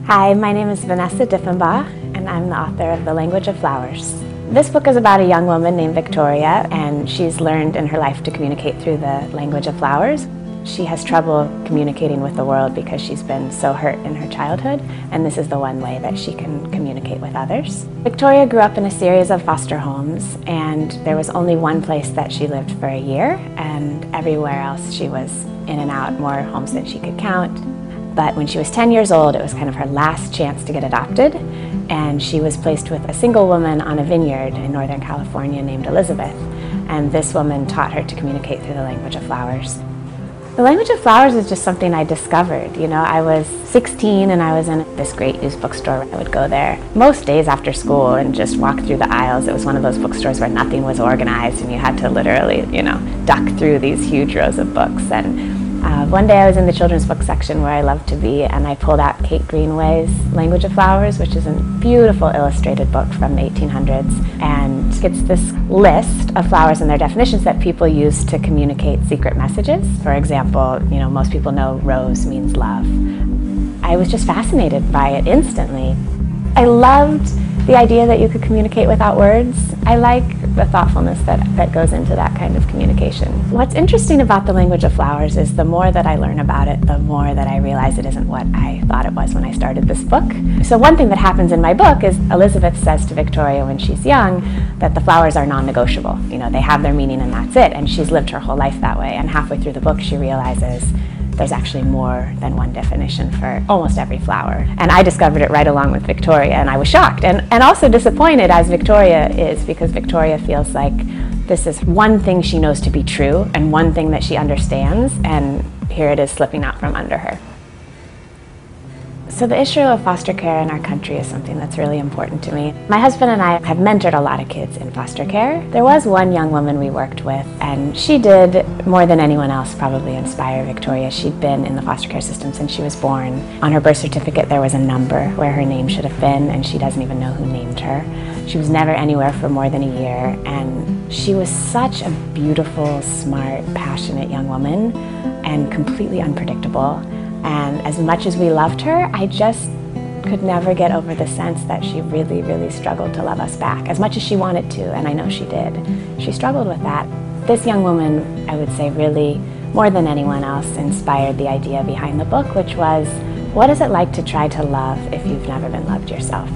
Hi, my name is Vanessa Diffenbaugh, and I'm the author of The Language of Flowers. This book is about a young woman named Victoria, and she's learned in her life to communicate through the language of flowers. She has trouble communicating with the world because she's been so hurt in her childhood, and this is the one way that she can communicate with others. Victoria grew up in a series of foster homes, and there was only one place that she lived for a year, and everywhere else she was in and out, more homes than she could count. But when she was 10 years old, it was kind of her last chance to get adopted, and she was placed with a single woman on a vineyard in Northern California named Elizabeth, and this woman taught her to communicate through the language of flowers. The language of flowers is just something I discovered. You know, I was 16 and I was in this great used bookstore. I would go there most days after school and just walk through the aisles. It was one of those bookstores where nothing was organized and you had to literally, duck through these huge rows of books. And one day I was in the children's book section where I love to be, and I pulled out Kate Greenaway's Language of Flowers, which is a beautiful illustrated book from the 1800s, and it's this list of flowers and their definitions that people use to communicate secret messages. For example, most people know rose means love. I was just fascinated by it instantly. I loved the idea that you could communicate without words. I like the thoughtfulness that goes into that kind of communication. What's interesting about the language of flowers is the more that I learn about it, the more that I realize it isn't what I thought it was when I started this book. So one thing that happens in my book is Elizabeth says to Victoria when she's young that the flowers are non-negotiable. They have their meaning and that's it, and she's lived her whole life that way. And halfway through the book she realizes there's actually more than one definition for almost every flower. And I discovered it right along with Victoria, and I was shocked and also disappointed, as Victoria is, because Victoria feels like this is one thing she knows to be true and one thing that she understands, and here it is slipping out from under her. So the issue of foster care in our country is something that's really important to me. My husband and I have mentored a lot of kids in foster care. There was one young woman we worked with, and she did, more than anyone else, probably inspire Victoria. She'd been in the foster care system since she was born. On her birth certificate there was a number where her name should have been, and she doesn't even know who named her. She was never anywhere for more than a year, and she was such a beautiful, smart, passionate young woman, and completely unpredictable. And as much as we loved her, I just could never get over the sense that she really, really struggled to love us back, as much as she wanted to, and I know she did. She struggled with that. This young woman, I would say, really, more than anyone else, inspired the idea behind the book, which was, what is it like to try to love if you've never been loved yourself?